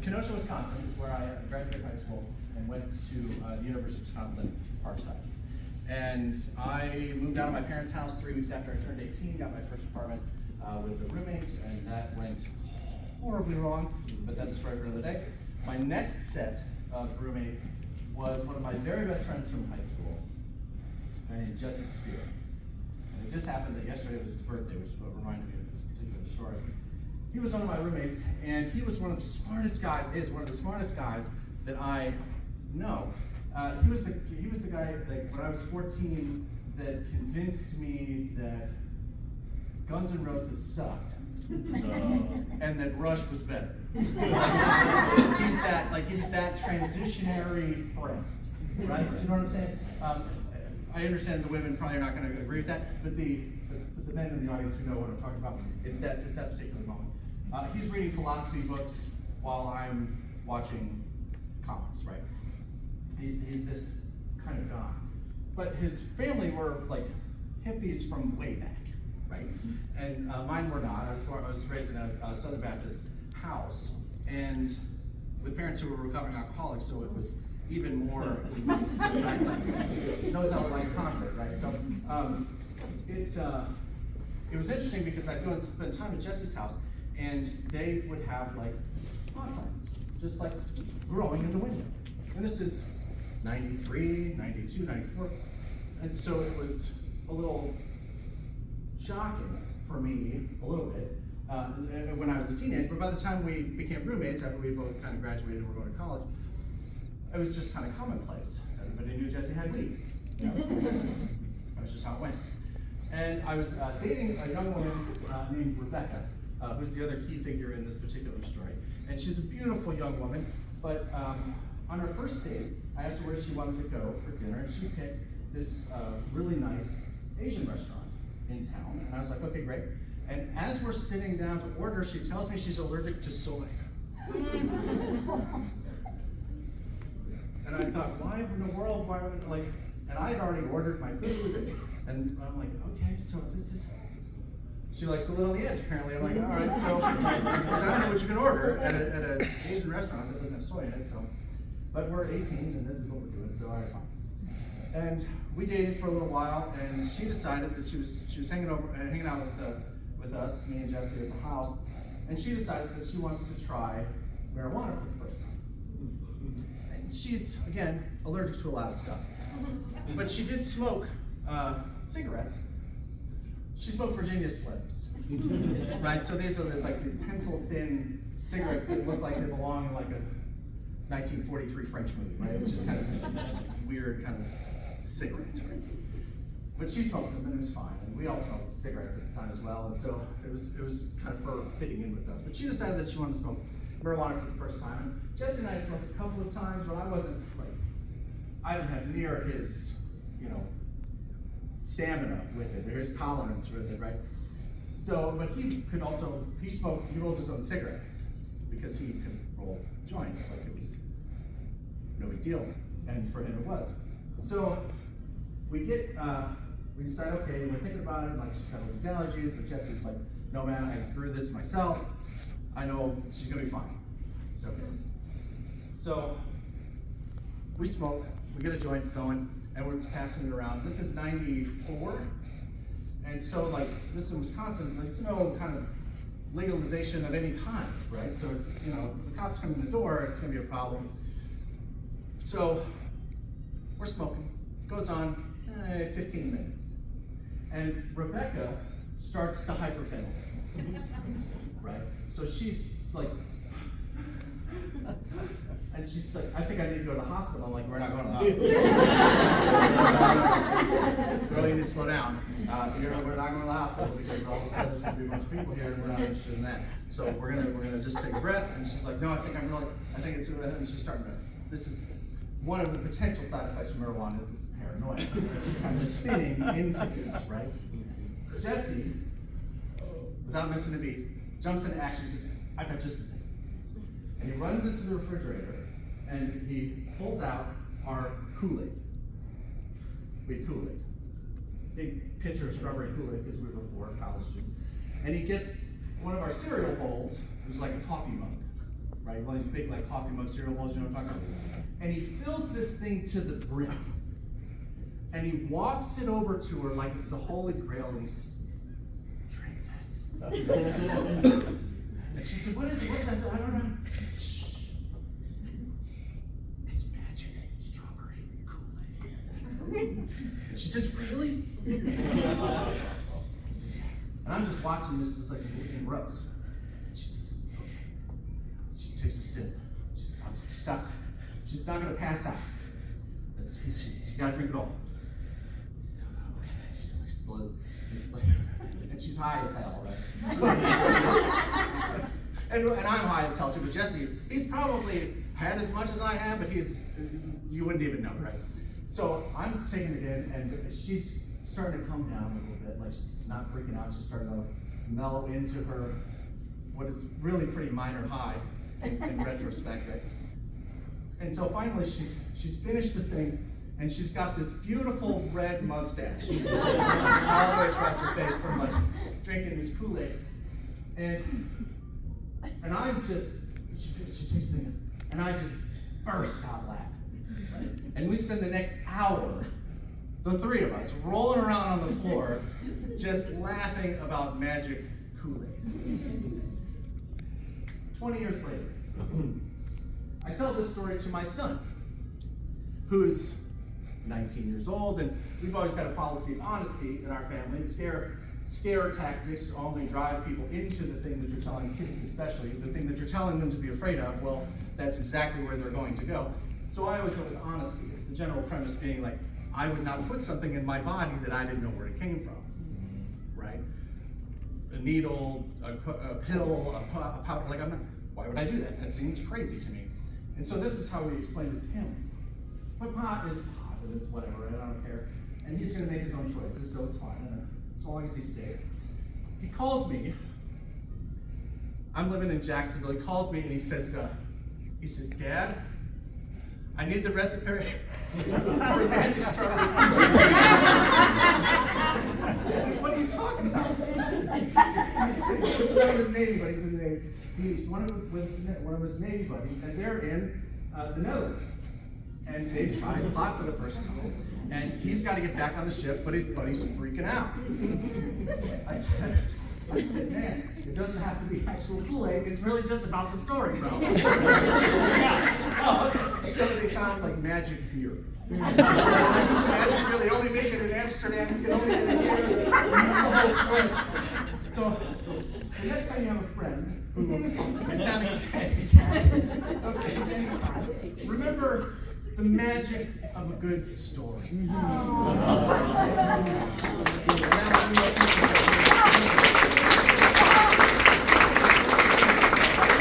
Kenosha, Wisconsin is where I graduated high school and went to the University of Wisconsin, Parkside. And I moved out of my parents' house 3 weeks after I turned 18, got my first apartment with a roommate, and that went horribly wrong, but that's a story for another day. My next set of roommates was one of my very best friends from high school, a guy named Jesse Spillit. And it just happened that yesterday was his birthday, which is what reminded me of this particular story. He was one of my roommates, and he was one of the smartest guys, that I know. He was the guy, like, when I was 14, that convinced me that Guns N' Roses sucked. And that Rush was better. He was that transitionary friend, right? Do you know what I'm saying? I understand the women probably are not going to agree with that, but the men in the audience who know what I'm talking about, it's that particular moment. He's reading philosophy books while I'm watching comics, right? He's this kind of guy. But his family were like hippies from way back, right? And mine were not. I was raised in a Southern Baptist house, and with parents who were recovering alcoholics, so it was even more, knows how to like a convert, right? So it was interesting because I'd go and spend time at Jesse's house, and they would have like bonfires, just like growing in the window. And this is 93, 92, 94. And so it was a little shocking for me, a little bit, when I was a teenager. But by the time we became roommates, after we both kind of graduated and were going to college, it was just kind of commonplace. Everybody knew Jesse had weed. That was just how it went. And I was dating a young woman named Rebecca, who's the other key figure in this particular story. And she's a beautiful young woman, but on her first date, I asked her where she wanted to go for dinner, and she picked this really nice Asian restaurant in town. And I was like, okay, great. And as we're sitting down to order, she tells me she's allergic to soy. And I thought, why in the world, and I had already ordered my food, and I'm like, okay, so this is, she likes to live on the edge, apparently. I'm like, all right, so, I don't know what you can order at an Asian restaurant that doesn't have soy in it, so, but we're 18, and this is what we're doing, so all right, fine. And we dated for a little while, and she decided that she was hanging out with us, me and Jesse, at the house, and she decided that she wants to try marijuana for the first time. And she's, again, allergic to a lot of stuff. But she did smoke cigarettes. She smoked Virginia Slims, right? So these are like these pencil-thin cigarettes that look like they belong in like a 1943 French movie, right? It's just kind of this weird kind of cigarette, right? But she smoked them, and it was fine. And we all smoked cigarettes at the time as well, and so it was kind of her fitting in with us. But she decided that she wanted to smoke marijuana for the first time. And Jesse and I had smoked a couple of times, but I didn't have near his, stamina with it, or his tolerance with it, right? So, but he rolled his own cigarettes because he could roll joints, like it was no big deal, and for him it was. So we decide, okay, we're thinking about it, like she's got all these allergies, but Jesse's like, no man, I grew this myself, I know she's gonna be fine. It's okay. So we smoke, we get a joint going, and we're passing it around. This is 94, and so like this in Wisconsin, there's no kind of legalization of any kind, right? So it's, if the cops come in the door, it's gonna be a problem. So we're smoking, it goes on 15 minutes, and Rebecca starts to hyperventilate, right? So she's like, and she's like, I think I need to go to the hospital. I'm like, we're not going to the hospital. Girl, you need to slow down. We're not going to the hospital because all of a sudden there's going to be a bunch of people here and we're not interested in that. So we're gonna just take a breath. And she's like, no, I think it's, and she's starting to, this is one of the potential side effects of marijuana is this paranoia. She's kind of spinning into this, right? Jesse, without missing a beat, jumps into action and says, I got just the thing. And he runs into the refrigerator and he pulls out our Kool-Aid. We had Kool-Aid. Big pitcher of strawberry Kool-Aid because we were poor college students. And he gets one of our cereal bowls, was like a coffee mug, right? One of these big like coffee mug cereal bowls, you know what I'm talking about? And he fills this thing to the brim. And he walks it over to her like it's the Holy Grail, and he says, drink this. And she said, what is it? What is that? I don't know. Shh. It's magic strawberry Kool-Aid. And she says, really? And I'm just watching this just like in rows. And she says, okay. She takes a sip. She stops. She's not going to pass out. He says, you got to drink it all. She said, okay. She's like, and she's high as hell, right? and I'm high as hell too, but Jesse, he's probably had as much as I have, but you wouldn't even know, right? So I'm taking it in, and she's starting to come down a little bit, like she's not freaking out, she's starting to mellow into her, what is really pretty minor high in retrospect, right? And so finally she's finished the thing, and she's got this beautiful red mustache all the way across her face from like drinking this Kool-Aid. And I'm just, she takes the thing, and I just burst out laughing. Right? And we spend the next hour, the three of us, rolling around on the floor, just laughing about magic Kool-Aid. 20 years later, I tell this story to my son, who's 19 years old, and we've always had a policy of honesty in our family. Scare tactics only drive people into the thing that you're telling kids, especially the thing that you're telling them to be afraid of. Well, that's exactly where they're going to go. So I always went with honesty. The general premise being like, I would not put something in my body that I didn't know where it came from, right? A needle, a pill, a powder. Like, why would I do that? That seems crazy to me. And so this is how we explained it to him. But pot is pot, and it's whatever, right? I don't care. And he's going to make his own choices, so it's fine. As long as he's safe. He calls me. I'm living in Jacksonville. He calls me and he says, Dad, I need the recipe for magic strawberry. I said, what are you talking about? He said, one of his Navy buddies in the Navy. He's one of his Navy buddies, and they're in the Netherlands. And they've tried pot for the first time. And he's got to get back on the ship, but his buddy's freaking out. I said, man, it doesn't have to be actual Kool-Aid. It's really just about the story, bro. Okay. So they found like magic beer. This is magic beer. They only make it in Amsterdam. You can only get it here. That's the whole story. So the next time you have a friend who is having a panic attack, remember the magic of a good story.